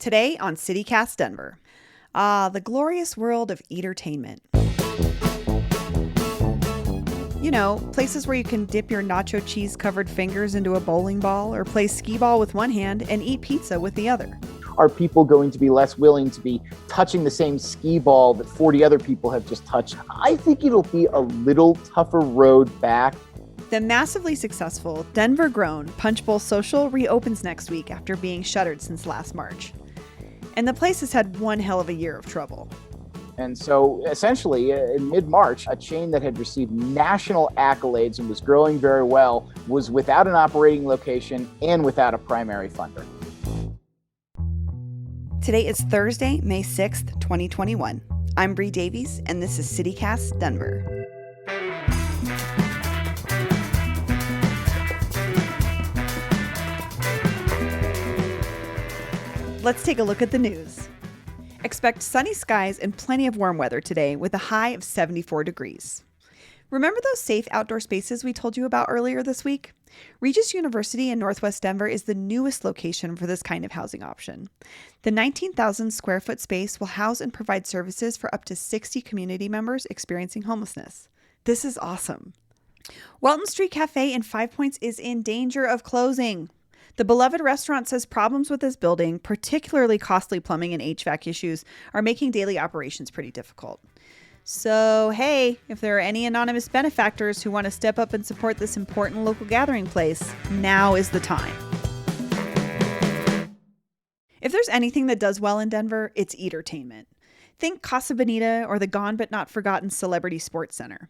Today on CityCast Denver. The glorious world of eatertainment. You know, places where you can dip your nacho cheese covered fingers into a bowling ball or play skee ball with one hand and eat pizza with the other. Are people going to be less willing to be touching the same skee ball that 40 other people have just touched? I think it'll be a little tougher road back. The massively successful Denver-grown Punch Bowl Social reopens next week after being shuttered since last March. And the place has had one hell of a year of trouble. And so essentially in mid-March, a chain that had received national accolades and was growing very well was without an operating location and without a primary funder. Today is Thursday, May 6th, 2021. I'm Bree Davies, and this is CityCast Denver. Let's take a look at the news. Expect sunny skies and plenty of warm weather today with a high of 74 degrees. Remember those safe outdoor spaces we told you about earlier this week? Regis University in Northwest Denver is the newest location for this kind of housing option. The 19,000 square foot space will house and provide services for up to 60 community members experiencing homelessness. This is awesome. Welton Street Cafe in Five Points is in danger of closing. The beloved restaurant says problems with this building, particularly costly plumbing and HVAC issues, are making daily operations pretty difficult. So, hey, if there are any anonymous benefactors who want to step up and support this important local gathering place, now is the time. If there's anything that does well in Denver, it's eatertainment. Think Casa Bonita or the Gone But Not Forgotten Celebrity Sports Center.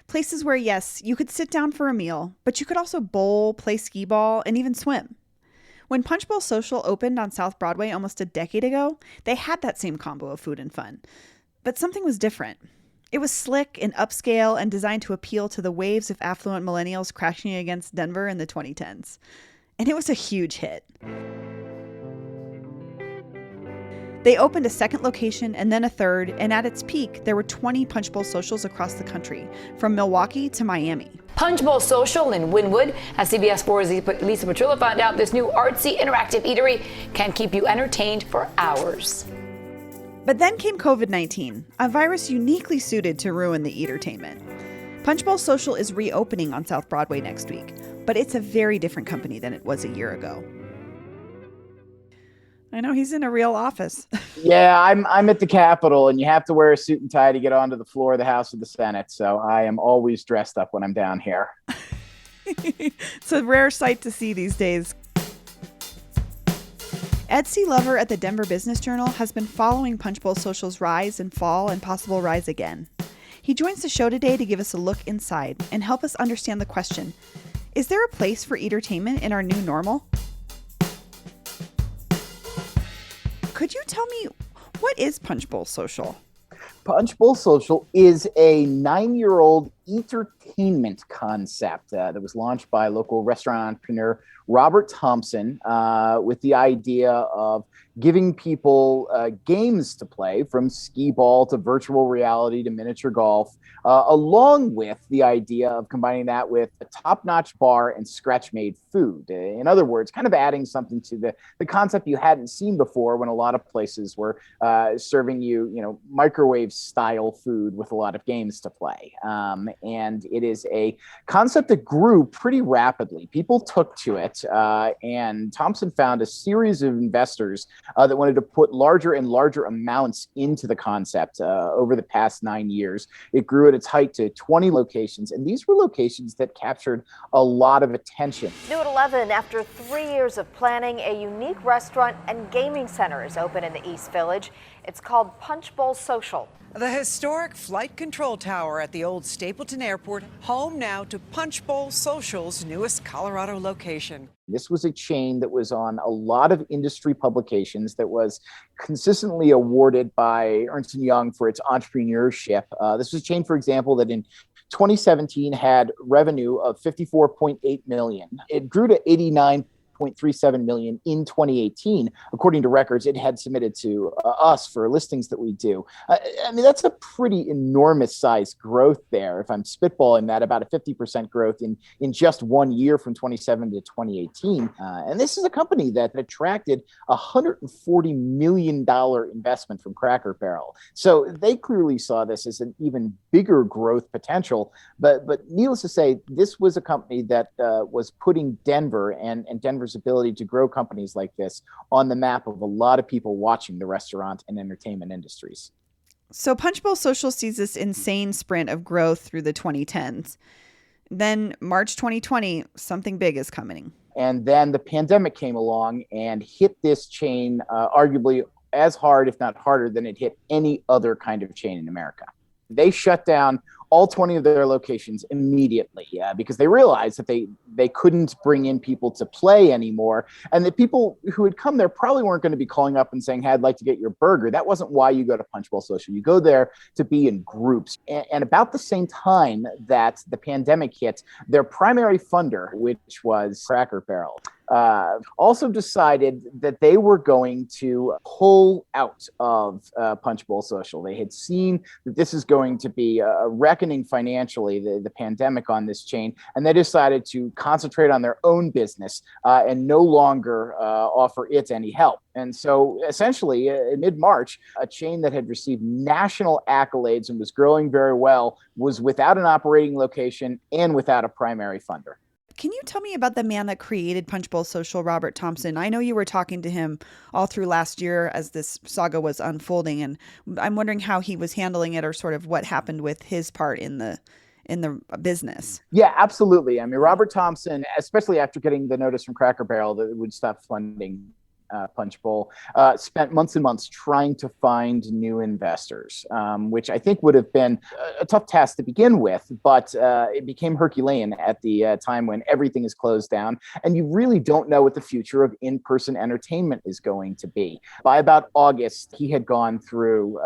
Places where, yes, you could sit down for a meal, but you could also bowl, play skee ball, and even swim. When Punch Bowl Social opened on South Broadway almost a decade ago, they had that same combo of food and fun. But something was different. It was slick and upscale and designed to appeal to the waves of affluent millennials crashing against Denver in the 2010s. And it was a huge hit. They opened a second location and then a third, and at its peak, there were 20 Punch Bowl Socials across the country, from Milwaukee to Miami. Punch Bowl Social in Wynwood. As CBS 4's Lisa Petrulla found out, this new artsy interactive eatery can keep you entertained for hours. But then came COVID-19, a virus uniquely suited to ruin the eatertainment. Punch Bowl Social is reopening on South Broadway next week, but it's a very different company than it was a year ago. I know he's in a real office. Yeah, I'm at the Capitol, and you have to wear a suit and tie to get onto the floor of the House of the Senate. So I am always dressed up when I'm down here. It's a rare sight to see these days. Ed Sealover at the Denver Business Journal has been following Punch Bowl Social's rise and fall and possible rise again. He joins the show today to give us a look inside and help us understand the question, is there a place for eatertainment in our new normal? Could you tell me, what is Punch Bowl Social? Punch Bowl Social is a 9-year-old eatertainment concept that was launched by local restaurant entrepreneur Robert Thompson with the idea of giving people games to play, from skee ball to virtual reality to miniature golf, along with the idea of combining that with a top-notch bar and scratch-made food. In other words, kind of adding something to the concept you hadn't seen before, when a lot of places were serving you, microwave-style food with a lot of games to play. And it is a concept that grew pretty rapidly. People took to it, and Thompson found a series of investors that wanted to put larger and larger amounts into the concept over the past 9 years. It grew at its height to 20 locations, and these were locations that captured a lot of attention. New at 11, after 3 years of planning, a unique restaurant and gaming center is open in the East Village. It's called Punch Bowl Social. The historic flight control tower at the old Stapleton Airport, home now to Punch Bowl Social's newest Colorado location. This was a chain that was on a lot of industry publications, that was consistently awarded by Ernst & Young for its entrepreneurship. This was a chain, for example, that in 2017 had revenue of $54.8 million. It grew to $89.8 $1.37 million in 2018. According to records it had submitted to us for listings that we do. I mean, that's a pretty enormous size growth there. If I'm spitballing that, about a 50% growth in just 1 year from 2017 to 2018. And this is a company that attracted $140 million investment from Cracker Barrel. So they clearly saw this as an even bigger growth potential. But needless to say, this was a company that was putting Denver and Denver's ability to grow companies like this on the map of a lot of people watching the restaurant and entertainment industries. So Punch Bowl Social sees this insane sprint of growth through the 2010s. Then March 2020, something big is coming. And then the pandemic came along and hit this chain arguably as hard, if not harder, than it hit any other kind of chain in America. They shut down all 20 of their locations immediately because they realized that they couldn't bring in people to play anymore. And the people who had come there probably weren't going to be calling up and saying, hey, I'd like to get your burger. That wasn't why you go to Punch Bowl Social. You go there to be in groups. And about the same time that the pandemic hit, their primary funder, which was Cracker Barrel, also decided that they were going to pull out of Punch Bowl Social. They had seen that this is going to be a reckoning financially, the pandemic on this chain, and they decided to concentrate on their own business and no longer offer it any help. And so essentially in mid-March, a chain that had received national accolades and was growing very well was without an operating location and without a primary funder. Can you tell me about the man that created Punch Bowl Social, Robert Thompson? I know you were talking to him all through last year as this saga was unfolding, and I'm wondering how he was handling it or sort of what happened with his part in the business. Yeah, absolutely. I mean, Robert Thompson, especially after getting the notice from Cracker Barrel that it would stop funding Punch Bowl, spent months and months trying to find new investors, which I think would have been a tough task to begin with, but it became Herculean at the time when everything is closed down and you really don't know what the future of in-person entertainment is going to be. By about August, he had gone through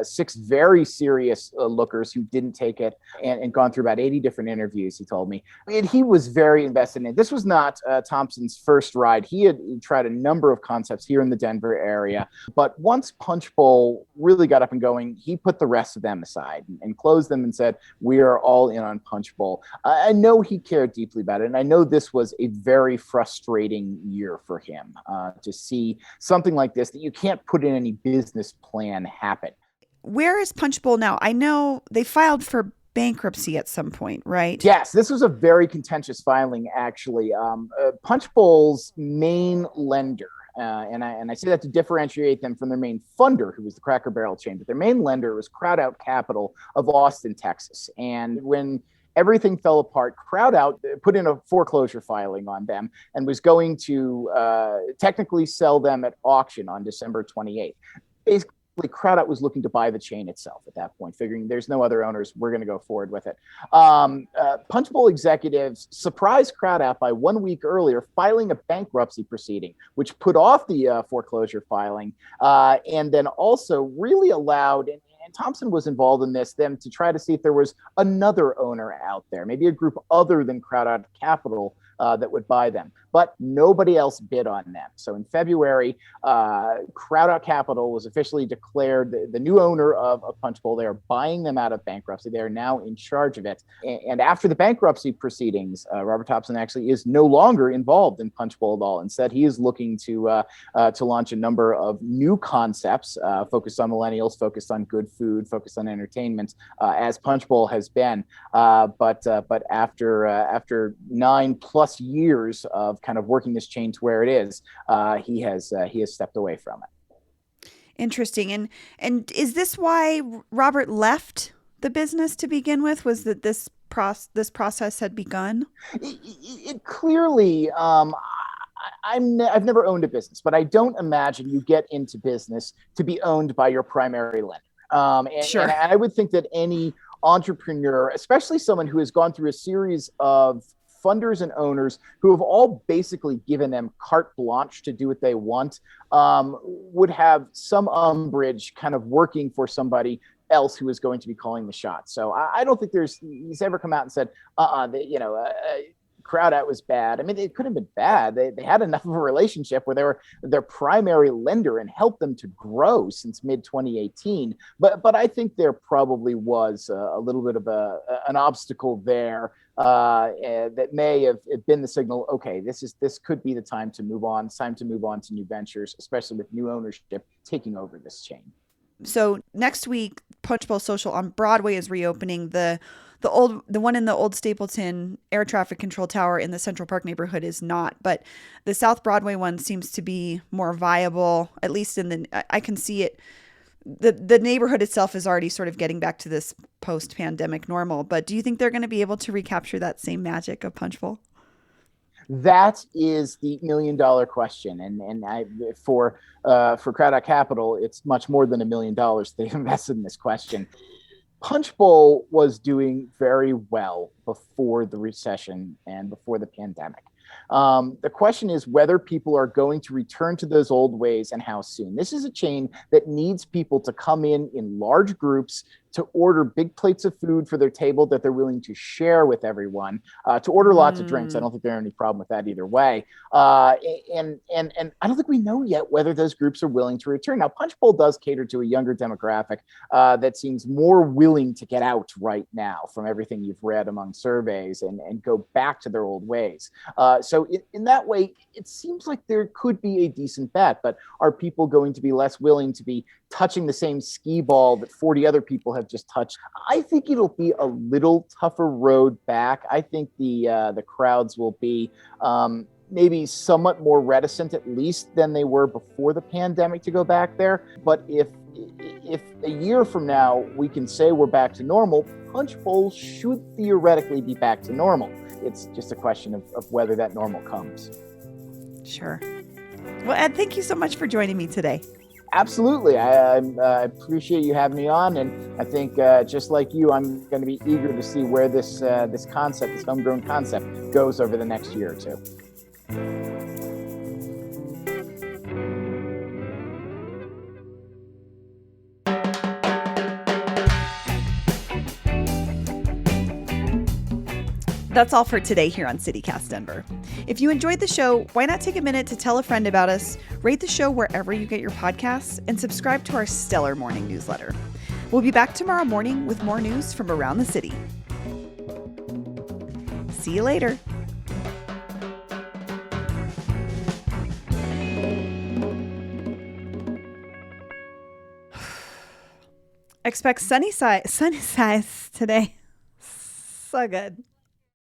6 very serious lookers who didn't take it and gone through about 80 different interviews, he told me. And he was very invested in it. This was not Thompson's first ride. He had tried a number of concepts here in the Denver area. But once Punch Bowl really got up and going, he put the rest of them aside and closed them and said, we are all in on Punch Bowl. I know he cared deeply about it. And I know this was a very frustrating year for him to see something like this that you can't put in any business plan happen. Where is Punch Bowl now? I know they filed for bankruptcy at some point, right? Yes, this was a very contentious filing, actually. Punch Bowl's main lender, and I say that to differentiate them from their main funder, who was the Cracker Barrel chain, but their main lender was Crowdout Capital of Austin, Texas. And when everything fell apart, Crowdout put in a foreclosure filing on them and was going to technically sell them at auction on December 28th. Basically, Crowdout was looking to buy the chain itself at that point, figuring there's no other owners, we're going to go forward with it. Punch Bowl executives surprised Crowdout by 1 week earlier filing a bankruptcy proceeding, which put off the foreclosure filing and then also really allowed, and Thompson was involved in this, them to try to see if there was another owner out there, maybe a group other than Crowdout Capital that would buy them. But nobody else bid on them. So in February, Crowdout Capital was officially declared the new owner of Punch Bowl. They are buying them out of bankruptcy. They are now in charge of it. And after the bankruptcy proceedings, Robert Thompson actually is no longer involved in Punch Bowl at all. Instead, he is looking to launch a number of new concepts focused on millennials, focused on good food, focused on entertainment, as Punch Bowl has been. But after 9+ years of kind of working this chain to where it is, he has stepped away from it. Interesting. And is this why Robert left the business to begin with? Was that this process had begun? It clearly, I've never owned a business, but I don't imagine you get into business to be owned by your primary lender. Sure. And I would think that any entrepreneur, especially someone who has gone through a series of funders and owners who have all basically given them carte blanche to do what they want, would have some umbrage kind of working for somebody else who is going to be calling the shots. So I don't think he's ever come out and said, crowd out was bad. I mean, it could have been bad. They had enough of a relationship where they were their primary lender and helped them to grow since mid 2018. But I think there probably was a little bit of an obstacle there that may have been the signal. Okay, this could be the time to move on. It's time to move on to new ventures, especially with new ownership taking over this chain. So next week, Punch Bowl Social on Broadway is reopening. The one in the old Stapleton air traffic control tower in the Central Park neighborhood is not, but the South Broadway one seems to be more viable, at least I can see it. The neighborhood itself is already sort of getting back to this post-pandemic normal, but do you think they're going to be able to recapture that same magic of Punch Bowl? That is the $1 million question, and for Crowd Out Capital, it's much more than $1 million they've invested in this question. Punch Bowl was doing very well before the recession and before the pandemic. The question is whether people are going to return to those old ways and how soon. This is a chain that needs people to come in large groups, to order big plates of food for their table that they're willing to share with everyone, to order lots of drinks. I don't think there's any problem with that either way. And I don't think we know yet whether those groups are willing to return. Now, Punch Bowl does cater to a younger demographic that seems more willing to get out right now from everything you've read among surveys and go back to their old ways. So in that way, it seems like there could be a decent bet, but are people going to be less willing to be touching the same skee ball that 40 other people have just touched? I think it'll be a little tougher road back. I think the crowds will be maybe somewhat more reticent, at least than they were before the pandemic, to go back there. But if a year from now we can say we're back to normal, Punch Bowl should theoretically be back to normal. It's just a question of whether that normal comes. Sure. Well, Ed, thank you so much for joining me today. Absolutely. I appreciate you having me on. And I think just like you, I'm going to be eager to see where this concept, this homegrown concept, goes over the next year or two. That's all for today here on CityCast Denver. If you enjoyed the show, why not take a minute to tell a friend about us, rate the show wherever you get your podcasts, and subscribe to our stellar morning newsletter. We'll be back tomorrow morning with more news from around the city. See you later. Expect sunny skies today. So good.